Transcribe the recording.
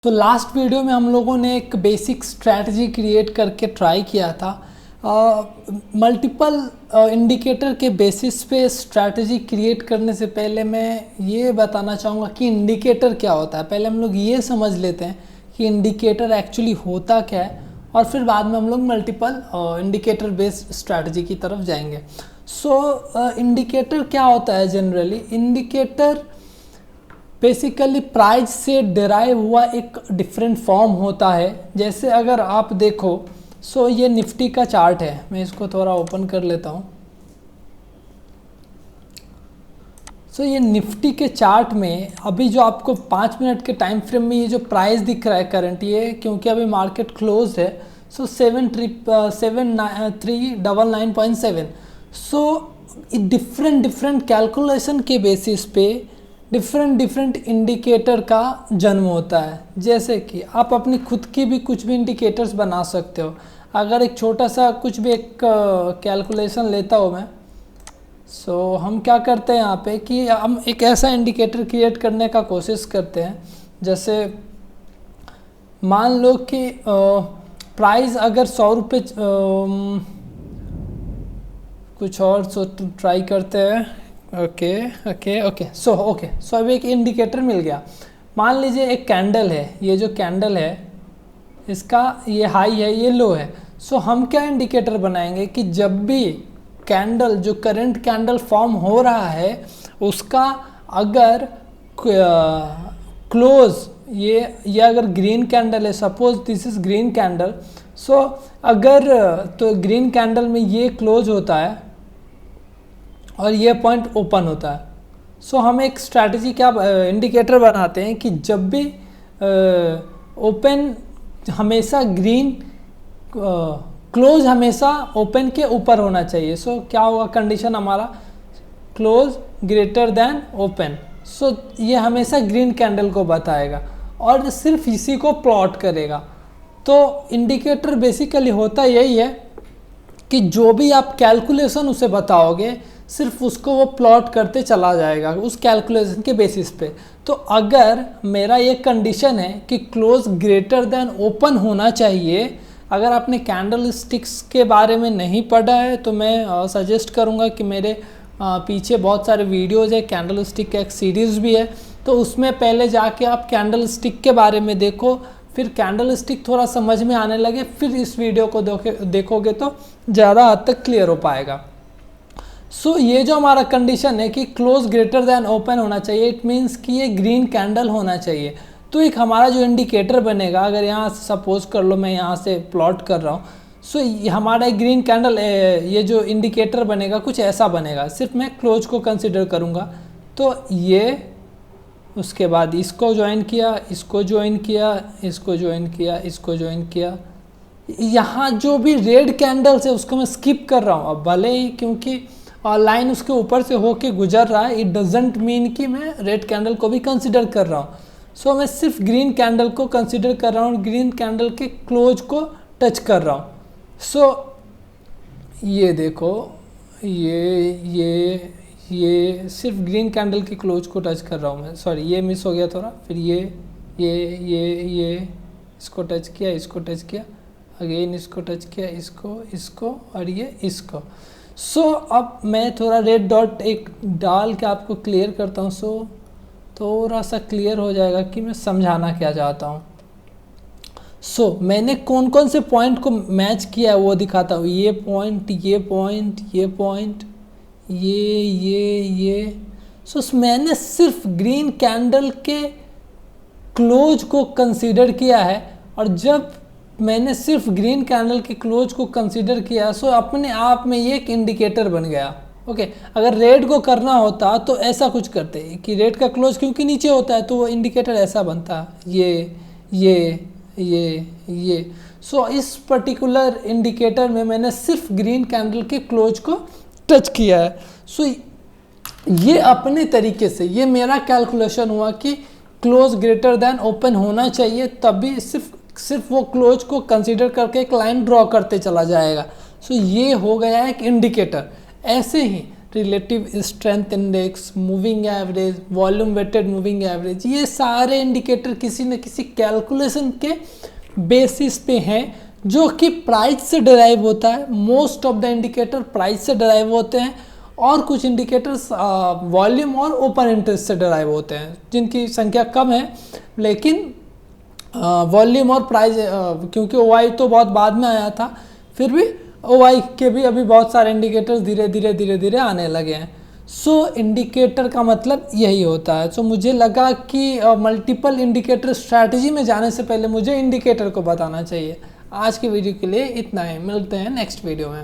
तो last video में हम लोगों ने एक बेसिक स्ट्रैटेजी क्रिएट करके ट्राई किया था। मल्टीपल इंडिकेटर के बेसिस पे स्ट्रैटेजी क्रिएट करने से पहले मैं ये बताना चाहूँगा कि इंडिकेटर क्या होता है। पहले हम लोग ये समझ लेते हैं कि इंडिकेटर एक्चुअली होता क्या है और फिर बाद में हम लोग मल्टीपल इंडिकेटर बेस्ड स्ट्रैटेजी की तरफ जाएंगे। इंडिकेटर क्या होता है जनरली? इंडिकेटर बेसिकली प्राइस से डिराइव हुआ एक डिफरेंट फॉर्म होता है। जैसे अगर आप देखो ये निफ्टी का चार्ट है, मैं इसको थोड़ा ओपन कर लेता हूँ। ये निफ्टी के चार्ट में अभी जो आपको 5 मिनट के टाइम फ्रेम में ये जो प्राइस दिख रहा है करंट, ये क्योंकि अभी मार्केट क्लोज है 7399.7। डिफरेंट कैलकुलेशन के बेसिस पे डिफरेंट इंडिकेटर का जन्म होता है। जैसे कि आप अपनी खुद की भी कुछ भी इंडिकेटर्स बना सकते हो। अगर एक छोटा सा कुछ भी एक कैलकुलेशन लेता हूँ मैं, हम क्या करते हैं यहाँ पे कि हम एक ऐसा इंडिकेटर क्रिएट करने का कोशिश करते हैं। जैसे मान लो कि प्राइस अगर 100 रुपये, कुछ और ट्राई करते हैं। ओके अब एक इंडिकेटर मिल गया। मान लीजिए एक कैंडल है, ये जो कैंडल है इसका ये हाई है, ये लो है। हम क्या इंडिकेटर बनाएंगे कि जब भी कैंडल, जो करंट कैंडल फॉर्म हो रहा है, उसका अगर क्लोज ये अगर ग्रीन कैंडल है, suppose this is green candle, अगर तो ग्रीन कैंडल में ये क्लोज होता है और ये पॉइंट ओपन होता है। हम एक स्ट्रैटेजी क्या इंडिकेटर बनाते हैं कि जब भी ओपन हमेशा ग्रीन, क्लोज हमेशा ओपन के ऊपर होना चाहिए। क्या होगा कंडीशन हमारा? Close greater than open. ये हमेशा ग्रीन कैंडल को बताएगा और सिर्फ इसी को प्लॉट करेगा। तो इंडिकेटर बेसिकली होता यही है कि जो भी आप कैलकुलेशन उसे बताओगे, सिर्फ उसको वो प्लॉट करते चला जाएगा उस कैलकुलेशन के बेसिस पे। तो अगर मेरा ये कंडीशन है कि क्लोज ग्रेटर देन ओपन होना चाहिए, अगर आपने कैंडल स्टिक्स के बारे में नहीं पढ़ा है तो मैं सजेस्ट करूँगा कि मेरे पीछे बहुत सारे वीडियोज़ है, कैंडल स्टिक का एक सीरीज़ भी है, तो उसमें पहले जाके आप कैंडल स्टिक के बारे में देखो। फिर कैंडल स्टिक थोड़ा समझ में आने लगे, फिर इस वीडियो को देखोगे तो ज़्यादा हद तक क्लियर हो पाएगा। ये जो हमारा कंडीशन है कि क्लोज ग्रेटर देन ओपन होना चाहिए, इट मीन्स कि ये ग्रीन कैंडल होना चाहिए। तो एक हमारा जो इंडिकेटर बनेगा, अगर यहाँ सपोज कर लो मैं यहाँ से प्लॉट कर रहा हूँ, हमारा एक ग्रीन कैंडल, ये जो इंडिकेटर बनेगा कुछ ऐसा बनेगा। सिर्फ मैं क्लोज को कंसिडर करूँगा। तो ये उसके बाद इसको ज्वाइन किया, इसको ज्वाइन किया, इसको ज्वाइन किया, इसको ज्वाइन किया। यहाँ जो भी रेड कैंडल्स है उसको मैं स्किप कर रहा हूँ। अब भले ही क्योंकि लाइन उसके ऊपर से होके गुजर रहा है, इट डजेंट मीन कि मैं रेड कैंडल को भी कंसिडर कर रहा हूँ। मैं सिर्फ ग्रीन कैंडल को कंसिडर कर रहा हूँ, ग्रीन कैंडल के क्लोज को टच कर रहा हूँ। ये देखो, ये सिर्फ ग्रीन कैंडल के क्लोज को टच कर रहा हूँ मैं। सॉरी, ये मिस हो गया थोड़ा। फिर ये इसको टच किया, इसको टच किया, अगेन इसको टच किया, इसको और ये इसको। अब मैं थोड़ा रेड डॉट एक डाल के आपको क्लियर करता हूँ। थोड़ा सा क्लियर हो जाएगा कि मैं समझाना क्या चाहता हूँ। मैंने कौन कौन से पॉइंट को मैच किया है वो दिखाता हूँ। ये पॉइंट, ये पॉइंट, ये पॉइंट, ये। मैंने सिर्फ ग्रीन कैंडल के क्लोज को कंसीडर किया है, और जब मैंने सिर्फ ग्रीन कैंडल के क्लोज को कंसीडर किया अपने आप में ये एक इंडिकेटर बन गया। ओके, अगर रेड को करना होता तो ऐसा कुछ करते कि रेड का क्लोज क्योंकि नीचे होता है तो वो इंडिकेटर ऐसा बनता, ये। इस पर्टिकुलर इंडिकेटर में मैंने सिर्फ ग्रीन कैंडल के क्लोज को टच किया है। ये अपने तरीके से ये मेरा कैलकुलेशन हुआ कि क्लोज ग्रेटर देन ओपन होना चाहिए, तभी सिर्फ वो क्लोज को कंसीडर करके एक लाइन ड्रॉ करते चला जाएगा। ये हो गया एक इंडिकेटर। ऐसे ही relative strength index, moving average, volume weighted moving average, ये सारे इंडिकेटर किसी न किसी कैलकुलेशन के बेसिस पे हैं जो कि प्राइस से डिराइव होता है। Most of the indicator price से डिराइव होते हैं और कुछ इंडिकेटर्स वॉल्यूम और ओपन इंटरेस्ट से डिराइव होते हैं जिनकी संख्या कम है, लेकिन वॉल्यूम और प्राइस क्योंकि OI तो बहुत बाद में आया था, फिर भी OI के भी अभी बहुत सारे इंडिकेटर्स धीरे धीरे आने लगे हैं। सो इंडिकेटर का मतलब यही होता है। सो मुझे लगा कि मल्टीपल इंडिकेटर स्ट्रैटेजी में जाने से पहले मुझे इंडिकेटर को बताना चाहिए। आज की वीडियो के लिए इतना ही, मिलते हैं नेक्स्ट वीडियो में।